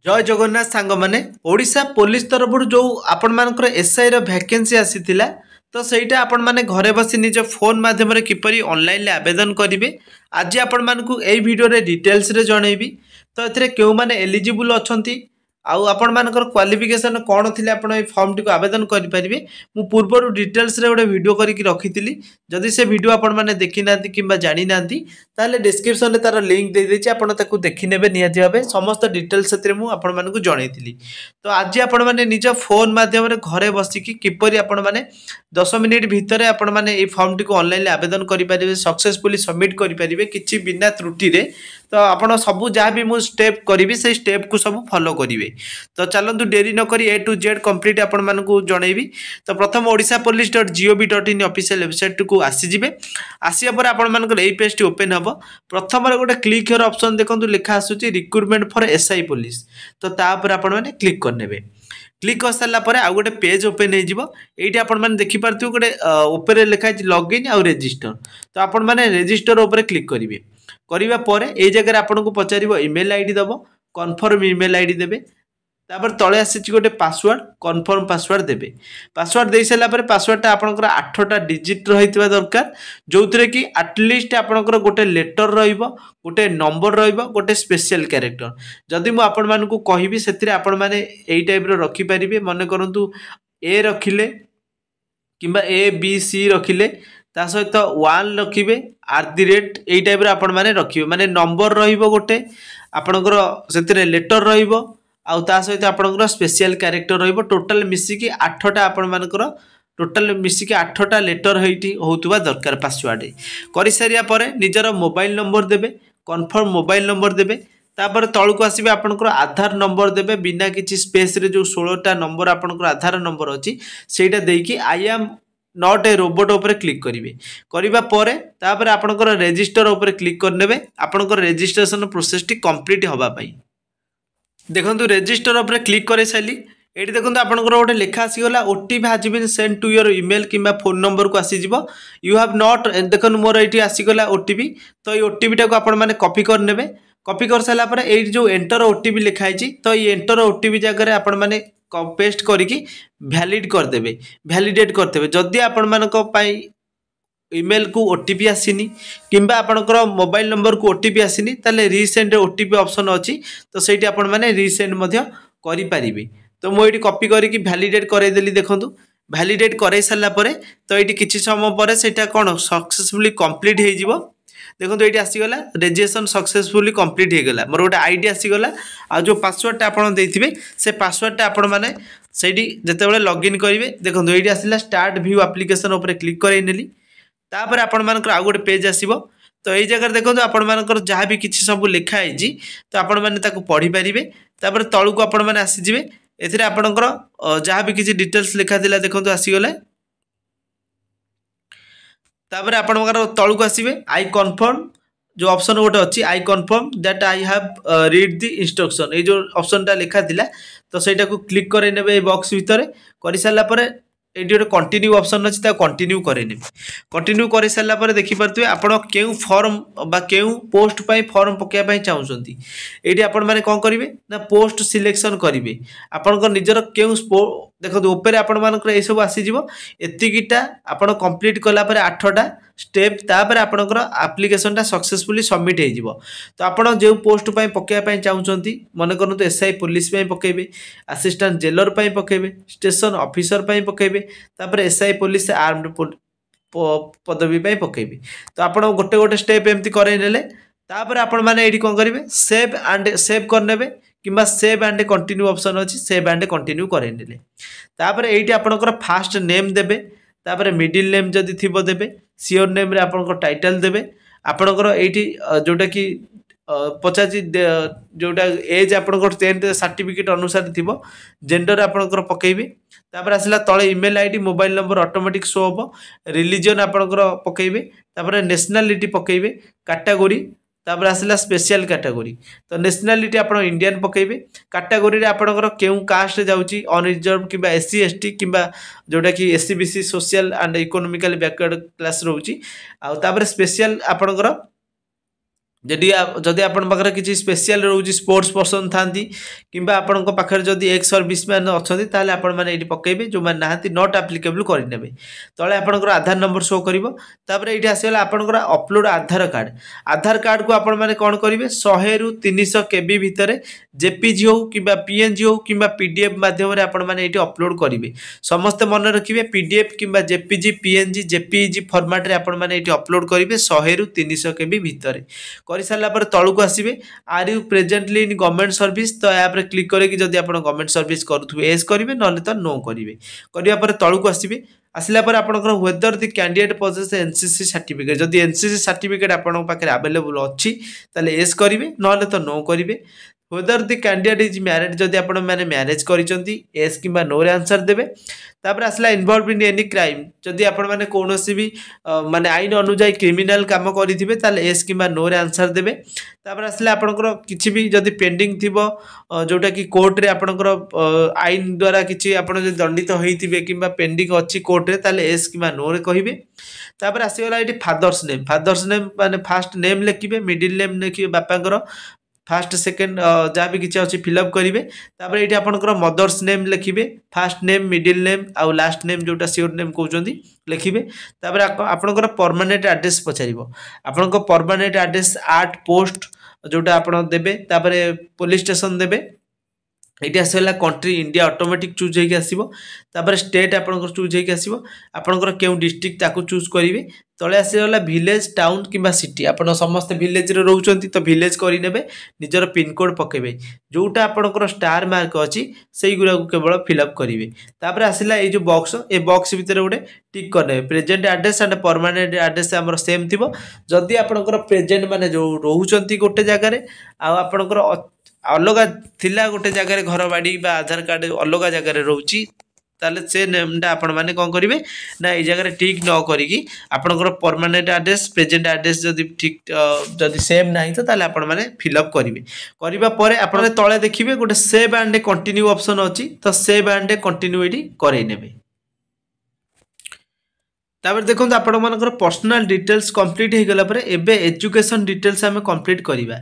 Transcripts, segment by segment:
जय जगन्नाथ सांग माने ओडिशा पुलिस तरफ जो आपण मानकर एसआई रो वैकेंसी आसीथिला तो सेटा आपण माने घरे बसी निज फोन माध्यम रे किपरि ऑनलाइन ले आवेदन करिवे। आज आपण मानकु एई वीडियो रे डिटेल्स रे जणैबी। तो एथिरे केउ माने एलिजिबल अछंती आउ आपण मानकर क्वालिफिकेशन कोन थिले आपण ए फॉर्म टी को आवेदन करि परिबे। मु पूर्वरु डिटेल्स रे गोटे वीडियो करिकि रखितिली। जदि से वीडियो आपण माने देखि नांती किंबा जानि नांती ताले डिस्क्रिप्शन रे तार लिंक दे देछि आपण ताकू देखि नेबे नियाति भाबे समस्त डिटेल्स सेतिरे मु आपण मानकु जणैतिली। तो आज आपण माने निज फोन माध्यम रे घरे बसिकि किपरि आपण माने 10 मिनिट भितरे आपण माने ए फॉर्म टी को ऑनलाइन ले आवेदन करि परिबे, सक्सेसफुली सबमिट करि परिबे किछि बिना त्रुटि रे। तो आपण सब जहाँ भी मु स्टेप करी से स्टेप को सब फॉलो करेंगे। तो चलतु डेरी नक ए टू जेड कंप्लीट आपण मानकु जनइबी। तो प्रथम orishapolice.gov.in ऑफिशियल वेबसाइट को आसीजिबे। आसिया पर आपण मानकर एई पेज टी ओपन हबो। प्रथम गोटे क्लिक हियर ऑप्शन देखंतु लिखा आसुची रिक्रुटमेंट फॉर एसआई पुलिस। तो ता पर आपण माने क्लिक करनेबे। क्लिक कर सारा पर आउ गोटे पेज ओपन हो ये आपण मैंने देखिपारे गोटे ऊपर लिखा लॉगिन आउ रजिस्टर। तो आपण मैंने रजिस्टर उपर क्लिक करेंगे। करने पर यही जगह आपको पचार इमेल आईडी दब कन्फर्म इमेल आईडी देवे। तापर तले आसी गोटे पासवर्ड कन्फर्म पासवर्ड देवे। पासवर्ड दे सारापर पासवर्डटा आपंकर 8टा डिजिट रही दरकार जो थे कि आटलिस्ट आपंकर गोटे लेटर रोटे नंबर रोटे स्पेशल क्यारेक्टर। जदि मुझे आपण मानक कहि से आपण मैंने यही टाइप रखिपारे। मन करूँ ए रखिले किंबा ए बी सी रखिले ता सहित 1 रखिए @ यही टाइप आपण मैंने रखिए माने नंबर रोटे आपणकर से लेटर आउ ता सहित आपणकर स्पेशल क्यारेक्टर टोटाल मिसिकी 8टा आपण मानकर टोटाल मिसिकी 8टा लेटर होतुवा दरकार। पासवर्ड कर सारिया पर निजर मोबाइल नंबर देबे, कन्फर्म मोबाइल नंबर देबे। तापर तळको आसीबे आपणकर आधार नंबर देबे बिना किछि स्पेस रे जो 16टा नंबर आपणकर आधार नंबर अछि सेटा देकी I am not a robot उपर क्लिक करेंगे। करने पर तापर आपणकर रजिस्टर उपर क्लिक करने आपणकर रजिस्ट्रेशन प्रोसेस टी कंप्लीट होगापाई। देखो रजिस्टर उपर क्लिक कर सारी ये देखो आपंकर गोटे लेखा आसीगला OTP has been sent to your email किंबा फोन नंबर को आसीज यू हैव नॉट देखो मोर ये आसीगला ओटीपी। तो ये ओटीपी टाक आपण मैंने कॉपी करने कॉपी कर सारापर ये जो एंटर ओटीपी लिखाई तो ये एंटर ओटीपी जगह आपण मैंने पेस्ट करिकी वैलिड करदेवे वैलिडेट करदेवे। जदि आपण मानक पई ईमेल को ओटीपी आसीनी किंबा आपणकर मोबाइल नंबर को ओटीपी आसीनी ताले रीसेंड ओटीपी ऑप्शन अच्छी तो सही आपण मैंने रीसेंड करि पारिबे। तो मुझे कॉपी करिकी वैलिडेट करई देली। देखंतु वैलिडेट करई सारा पर तो ये किछि समय पर सेटा कोन सक्सेसफुली कंप्लीट हो जिवो। देखो ये आसीगला रजिस्ट्रेशन सक्सेसफुली कंप्लीट हो गला। मोर गोटे आईडी आसीगला आ जो पासवर्डटा आपन देथिबे से पासवर्डटा आपण माने सेठी जेतेबेले लॉगिन करिवे। देखो ये आसीला स्टार्ट व्यू एप्लिकेशन ऊपर क्लिक करई नेली। तापर आपण मानकर आ गोटे पेज आसीबो। तो ये जगह देखो आपण मानकर जहाँ भी किछि सब लिखा है तो आपण माने ताको पढ़ी पारिबे। तापर तळको आपण माने आसी जिवे एथिरे आपणकर जहाँ भी किछि डिटेल्स लिखा थिला देखो आसीगला। तापर आपणकर तळको आसीबे आई कन्फर्म जो ऑप्शन गोटे अच्छी I confirm that I have read the instruction ये जो ऑप्शनटा लिखा थिला तो सेटा को क्लिक करे नेबे बॉक्स भितर कर सारा पर ये गोटे कंटिन्यू ऑप्शन अच्छी कंटिन्यू करे कंटिन्यू कर सारा पर देखिपे आपड़ क्यों फॉर्म बा क्यों पोस्ट पाई फॉर्म पकाइबाई चाहूँगी ये आपण मैंने कौन करेंगे ना पोस्ट सिलेक्शन करेंगे आपंकर निजर क्यों देखो ऊपर आपण मानकर ये सब आसीज एतिकीटा आपण कंप्लीट कलापर 8टा स्टेप तापर आपणकर आप्लिकेशनटा सक्सेसफुली सबमिट हो। तो आपड़ जो पोस्ट पाई पकाइबाई चाहूँगी मन करूँ एसआई पुलिस पकेबे, असिस्टेंट जेलर पकेबे, स्टेशन ऑफिसर पकेबे, तापर एसआई पुलिस आर्म्ड पदवी पकेबे। तो आप गोटे गोटे स्टेप एमती करे तापर आपण मैंने ये कौन करेंगे सेव करने किंबा सेव एंड कंटिन्यू ऑप्शन अच्छी सेव एंड कंटिन्यू करे तापर ये आपणकर फास्ट नेम देबे तापर मिडिल नेम जदि थिबो देबे सियोर नेम रे आपणकर टाइटल देबे आपणकर एठी जोटा कि पचासी जोटा एज आपणकर 10th सर्टिफिकेट अनुसार थिबो जेंडर आपणकर पकेबे। तापर आसला तळे email ID mobile number automatic show होबो। रिलीजन आपणकर पकेबे तापर नेशनलिटी पकेबे कैटेगरी तापर आसला स्पेशल कैटेगरी तो नेशनलिटी आप इंडियन पकेबे। कैटेगरी आपणकर केउ कास्ट जाउची अनरिजर्व किंबा एससी एसटी किंबा जोटा कि SC BC social and economically backward class रोची आ तापर स्पेशल आपणकर जदि आपण पाखरे किसी स्पेशल रोची स्पोर्ट्स पर्सन थांती किंबा आपण पाखरे जदि एक्स सर्विस मैन अच्छा ताले आपण मैंने ये पकेबे जो मैंने नहांती नॉट एप्लिकेबल करने तले आपंकर आधार नंबर शो कर ये आसगला आपंकर अपलोड आधार कार्ड को आपण मैंने कौन करेंगे 100 ରୁ 300 केबी भितर जेपीजी हो कि पीएनजी हो कि पीडीएफ माध्यम आपण मैंने ये अपलोड करेंगे समस्ते मन रखिए पीडीएफ कि जेपीजी पीएनजी जेपीजी फॉर्मेट रे आपण मैंने ये अपलोड करेंगे 100 ରୁ 300 केबी भितर कर सारा तलू आसवे are you presently in government service तो यहाँ क्लिक करके जब आप गवर्नमेंट सर्विस करुवे एस करेंगे ना तो नो करेंगे करने तलू आसवे आसला आपंकर weather the candidate poses NCC certificate जदि एनसीसी सर्टिफिकेट आपन पाखे आवेलेबल अच्छी ताले एस करेंगे ना तो नो करेंगे whether the candidate is married जदि आपण मैंने मैरिज करिसेंती एस किंबा नो रे आंसर देबे तापर आसला इन्वॉल्व इन एनी क्राइम जदि आपण मैंने कोनोसी भी माने आईन अनुଯାयी क्रिमिनल काम करिथिबे ताले एस किंबा नो रे आंसर देबे तापर आसला आपनकर किछि भी जदि पेंडिंग थिबो जोटा कि कोर्ट रे आपनकर आईन द्वारा किछि आपण जदि दंडित होइथिबे किंबा पेंडिंग अछि कोर्ट रे ताले एस किंबा नो रे कहिबे तापर आसीगला एटी फादर्स नेम माने फर्स्ट नेम लिखिबे मिडिल नेम लिखिबे बापांकर फास्ट सेकेंड जहाँ भी किसी अच्छी फिलअप करेंगे तापर ये आपंकर मदर्स नेम लिखिए फास्ट नेम मिडिल नेम आउ लास्ट नेम जोटा सियोर नेम कहते लिखिए तापर आपंकर परमानेंट एड्रेस पचार आपण परमानेंट एड्रेस आर्ट पोस्ट जोटा आप देवे तापर पुलिस स्टेशन देवे ये आसगला कंट्री इंडिया ऑटोमेटिक चूज होगी आसपर स्टेट आपंकर चूज होगी आसपर क्यों डिस्ट्रिक्ट ताकू चूज करेंगे तले आसगला विलेज टाउन किंबा सिटी आपन समस्त विलेज रे रहउचंती तो विलेज करि नेबे निजर पिन कोड पकेबे जोटा आपनकर स्टार मार्क अछि सेई गुरा को केवल फिलअप करिवे तापर आसिला ए जो बॉक्स ए बॉक्स भीतर गोटे टिक करने present address and permanent address हमर सेम थिबो जदि आपनकर प्रेजेंट माने जो रहउचंती गोटे जगह रे आ आपनकर अलग थिला गोटे जगह घर बाड़ी बा आधार कार्ड अलग जगह रोची ताले से नेमटा आपण माने कोन करिवे ना ए जगह टिक न करिकी आपनकर परमानेंट एड्रेस प्रेजेंट एड्रेस जदि ठीक जदि सेम नाही तो ताले आपण माने फिलअप करिवे करिबा परे आपण तळे देखिबे गोटे सेव एंड कंटिन्यू ऑप्शन अछि तो सेव एंड कंटिन्यूटी करै नेबे तापर देखो आपण मानकर पर्सनल डिटेल्स कंप्लीट हो गला परे एबे एजुकेशन डिटेल्स हमें कंप्लीट करिबा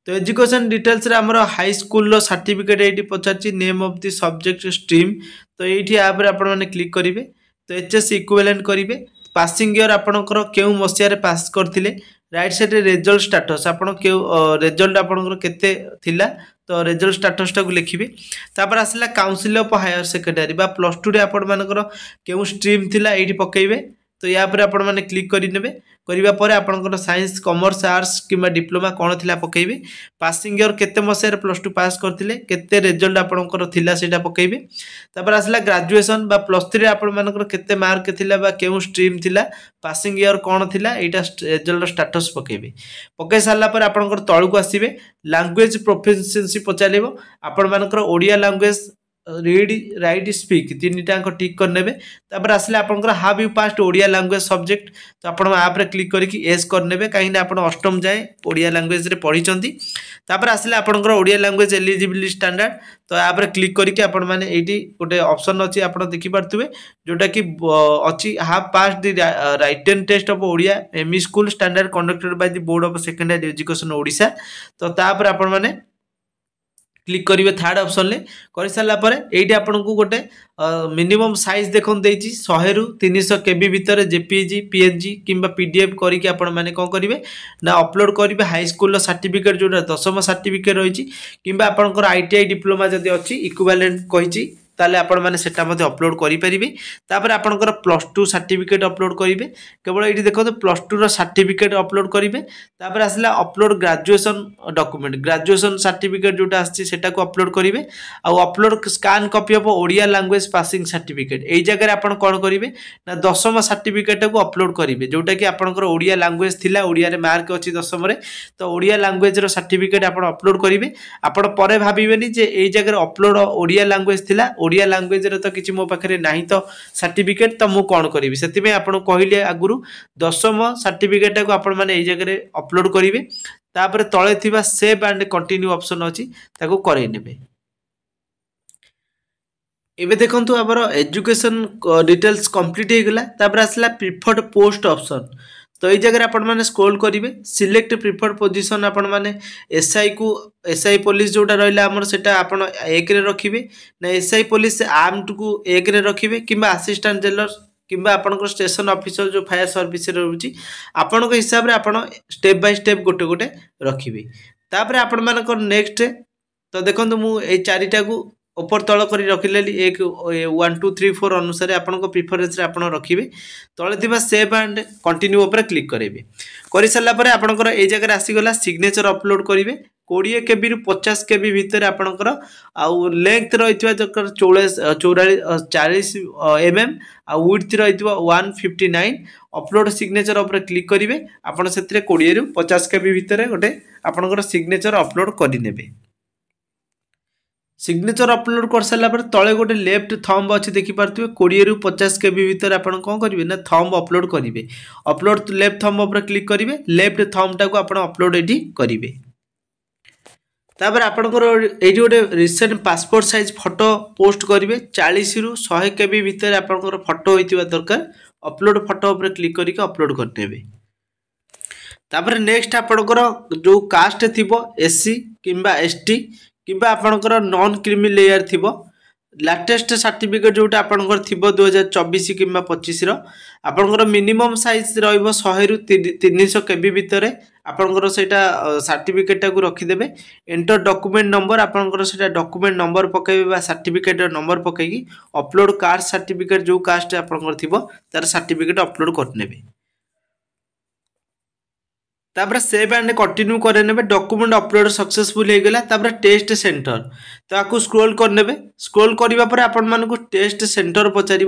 तो एजुकेशन डिटेल्स रे हमर हाई स्कूल रो सर्टिफिकेट एटी पछाची name of the subject stream तो एठी आप रे आपण माने क्लिक करिवे तो एचएस इक्विवेलेंट करिवे पासिंग ईयर आपनकर केउ मसिया रे पास करथिले राइट साइड रे रिजल्ट स्टेटस आपण केउ रिजल्ट आपनकर केते थिला तो रिजल्ट स्टेटस टाको लिखिबे तापर आसला काउंसिल ऑफ हायर सेकेंडरी बा प्लस 2 रे आपण मानकर केउ स्ट्रीम थिला एठी पकेइबे तो या पर आपण माने क्लिक करि नेबे करिबा परे आपनकर साइंस कॉमर्स आर्ट्स किबा डिप्लोमा कोन थिला पकेइबे पासिंग ईयर केते मसे प्लस 2 पास करथिले केते रिजल्ट आपनकर थिला सेटा पकेइबे तापर आसला ग्रेजुएशन बा प्लस 3 आपण मानकर केते मार्क थिला बा केउ स्ट्रीम थिला पासिंग ईयर कोन थिला एटा रिजल्ट स्टेटस पकेइबे पके साला पर आपनकर तळु को आसीबे लैंग्वेज प्रोफिशिएंसी पचालिबो आपण मानकर Odia language read write speak तीन टाक टिक कर नेबे तापर आसले आपनकर have you passed Odia language subject तो आपण आप रे क्लिक करके एस कर नेबे काहे ना आपण अष्टम जाए ओडिया लैंग्वेज रे पढी चंती तापर आसले आपनकर ओडिया लैंग्वेज एलिजिबिलिटी स्टैंडर्ड तो आप रे क्लिक करके आपण माने एठी गोटे ऑप्शन अछि आपण देखि पारथुबे जोटा कि अछि have passed the written test of Odia ME school standard conducted by the board of secondary education Odisha तो तापर आपण माने क्लिक करेंगे थर्ड ऑप्शन ले कर सारा पर ये आपन को गोटे मिनिमम साइज देखो देती 100 ରୁ 300 केबी भितर जेपीजी पीएनजी किंबा पीडीएफ करके आपण माने कोन करिवे ना अपलोड करिवे हाई स्कूल सर्टिफिकेट जोटा 10th सर्टिफिकेट रही किंबा आपनकर आईटीआई डिप्लोमा जदी अछि इक्विवेलेंट कहिछि ताले आपण माने सेटा मध्ये अपलोड करि परिबे तापर आपनकर प्लस 2 सर्टिफिकेट अपलोड करिवे केवल एठी देखो तो प्लस 2 रो सर्टिफिकेट अपलोड करिवे तापर आसला upload graduation document graduation certificate जोटा आछि सेटा को अपलोड करिवे आ upload scan copy of Odia language passing certificate एई जगह रे आपण कोन करिवे ना 10th सर्टिफिकेट को अपलोड करिवे जोटा कि आपनकर ओडिया लैंग्वेज थिला ओडिया रे मार्क अछि 10th रे तो ओडिया लैंग्वेज रो सर्टिफिकेट आपण अपलोड करिवे आपण परे भाबिबेनी जे एई जगह रे अपलोड ओडिया लैंग्वेज थिला ओडिया लैंग्वेज रे तो किछि मो पाखरे नाही तो सर्टिफिकेट तो मु कोन करिवि सेति में आपण कहिले आगुरु 10th सर्टिफिकेट को आपण माने एई जगह रे अपलोड करिवे तापर तळे थिबा सेव एंड कंटिन्यू ऑप्शन अछि ताको करै नेबे एबे देखंतु हमर एजुकेशन डिटेल्स कंप्लीट हे गेला तापर आसला प्रिफर्ड पोस्ट ऑप्शन तो ये जगह आपण मैंने स्क्रोल करेंगे सिलेक्ट प्रिफर्ड पोजीशन आपण मैंने एसआई को एसआई पुलिस जोटा रहा आमर सेटा आपण एक रे रखिबे ना एसआई पुलिस आर्म्ड को एक रे रखिबे किंबा असिस्टेंट जेलर किंबा आपन स्टेशन ऑफिसर जो फायर सर्विस रोची आपण हिसाब रे आपण स्टेप बाय स्टेप गोटे गोटे रखिबे तापर आपण मानकर नेक्स्ट तो देखो मु ए चारिटा को ऊपर तल कर रखिले एक 1 2 3 4 अनुसार आपण प्रिफरेन्स आपण रखिबे तले थिबा सेव एंड कंटिन्यू ऊपर क्लिक करेंगे कर सारा पर आपंकर ये जगह आसीगला सिग्नेचर अपलोड करेंगे 20 KB रु 50 KB भितर आपंकर आउ लेंथ रही 40 mm आउ विड्थ रही 159 अपलोड सिग्नेचर ऊपर क्लिक करेंगे आपड़ से 20 रु 50 KB भितर गोटे आपंकर सिग्नेचर अपलोड करने सिग्नेचर अपलोड कर सारा पर तले गोटे लेफ्ट थंब अच्छी देखिपे 20 रु 50 KB भितर आप कौन करेंगे ना थंब अपलोड करेंगे अपलोड लेफ्ट थंब पर क्लिक करेंगे लेफ्ट थंब टाक अपलोड ये करेंगे तापर आपंकर ये गोटे recent passport size photo post करेंगे 40 रु 100 KB भितर आपंकर फोटो होता दरकार अपलोड फोटो पर क्लिक करके अपलोड करने तापर नेक्स्ट आपंकर जो कास्ट थी एससी किंबा एसटी किंबा आपणकर नॉन क्रीमी लेयर थिबो लेटेस्ट सर्टिफिकेट जोटा आपणकर थिबो 2024 किंबा 25 रो आपणकर मिनिमम साइज रहइबो 100 रु 300 KB भितर आपणकर सेटा सर्टिफिकेट को रखि देबे एंटर डॉक्यूमेंट नंबर आपणकर सेटा डॉक्यूमेंट नंबर पकेबे बा सर्टिफिकेट नंबर पकेगी अपलोड कास्ट सर्टिफिकेट जो कास्ट आपणकर थिबो तार सर्टिफिकेट अपलोड करनेबे तापर सेव एंड कंटिन्यू करने डॉक्यूमेंट अपलोड सक्सेसफुल हो गला तापर टेस्ट सेंटर तो आपको स्क्रोल करने स्क्रोल करने पर आपण मानक टेस्ट सेंटर पचार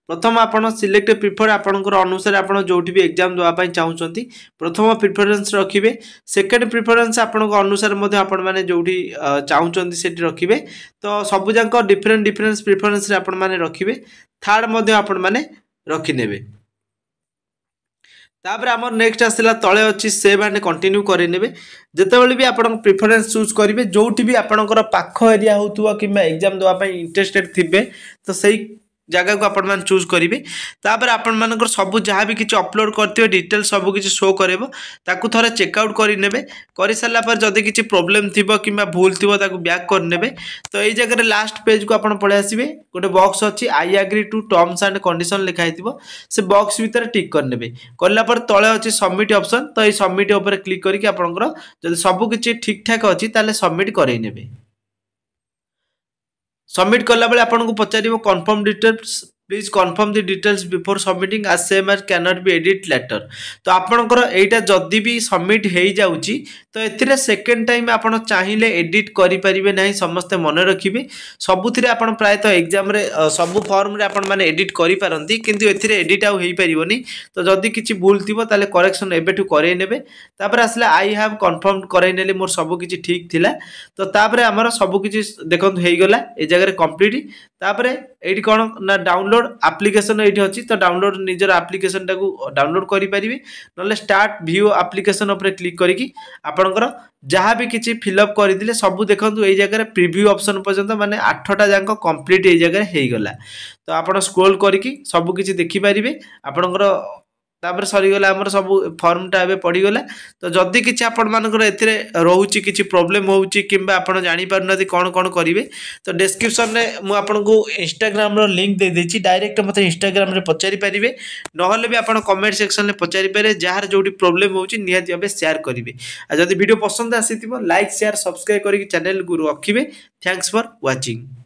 प्रथम आपन सिलेक्ट प्रिफर आपंकर अनुसार आप जो भी एग्जाम देवाई चाहते प्रथम प्रिफरेन्स रखिए सेकेंड प्रिफरेन्स आपण अनुसार आपण मैंने जो चाहते से रखिए तो सबूक डिफरेन्ट डिफरेन्स प्रिफरेन्स आपण मैंने रखिए थर्ड आपण मैंने रखिने तापर आमर नेक्स्ट आसला तले अच्छी सेव एंड कंटिन्यू करेंगे जितेबाला भी आप प्रिफरेन्स चूज करेंगे जो भी आपंकर पाख एरिया हो कि एग्जाम देवाई इंटरेस्टेड थे तो सही जगह को आपण मैंने चूज करेंगे तापर आपण मानकर सब जहाँ भी किसी अपलोड करते डिटेल सब किसी शो करेबो ताकू थोड़े चेकआउट करने कर सारा पर जदि किसी प्रोब्लेम थी कि भूल थी बैक करने तो ये जगह लास्ट पेज को आप पलि आसवे गोटे बॉक्स अच्छी I agree to terms and condition लिखाई से बॉक्स भितर टिक करने कलापर तले अच्छी सबमिट ऑप्शन तो ये सबमिट उपर क्लिक करके आपंकर जब सबकि ठीक ठाक अच्छी ताले सबमिट करने सबमिट कला बेले आपको पचार confirm details please confirm the details before submitting as same as cannot be edited later तो आपणकर एटा जदि भी सबमिट हो जाऊँगी तो ए सेकेंड टाइम आप चाहिए एडिट करें ना समस्ते मन रखिए सबुथ आप प्रायतः एग्जाम सबू फॉर्म रे आपण मैंने एडिट करें किंतु ए एडिट आउ हो पारनी तो जदि किसी भूल थी ताले करेक्शन एबेठू करे नेबे तापर आसले आई हैव कन्फर्म करे नेली मोर सब किछि ठीक थिला तो तापर हमर सब किछि देखंतु हेई गला ए जगह कंप्लीट तापर एठी कोन ना डाउनलोड एप्लिकेशन ये अच्छी तो डाउनलोड निजर एप्लिकेशन टाक डाउनलोड करेंगे ना स्टार्ट व्यू एप्लिकेशन उपर क्लिक करके आपणकर जहाँ भी किसी फिलअप करते सबू देखो ये जगह प्रिव्यू ऑप्शन पर्यंत माने 8टा जाक कंप्लीट ये जगह हो गला तो आप स्क्रोल करके सबकि देखिपारे आपणकर तापर सरीगला आमर सब फॉर्मटा एवं पड़गला तो जदि किसी आपर ए रोचे कि प्रोब्लेम होची किंबा आप जापर कौन कौन करेंगे तो डिस्क्रिप्शन में मुझे इंस्टाग्राम लिंक दे देछि डायरेक्ट मत इंस्टाग्राम रे पचारि पारिबे नहले भी आप कमेंट सेक्शन में पचारि पारे जार जो प्रोब्लेम होची निहाती भाबे शेयर करेंगे आ जदि वीडियो पसंद आसीथिबो लाइक शेयर सब्सक्राइब करके चैनल को रखिबे थैंक्स फॉर वाचिंग।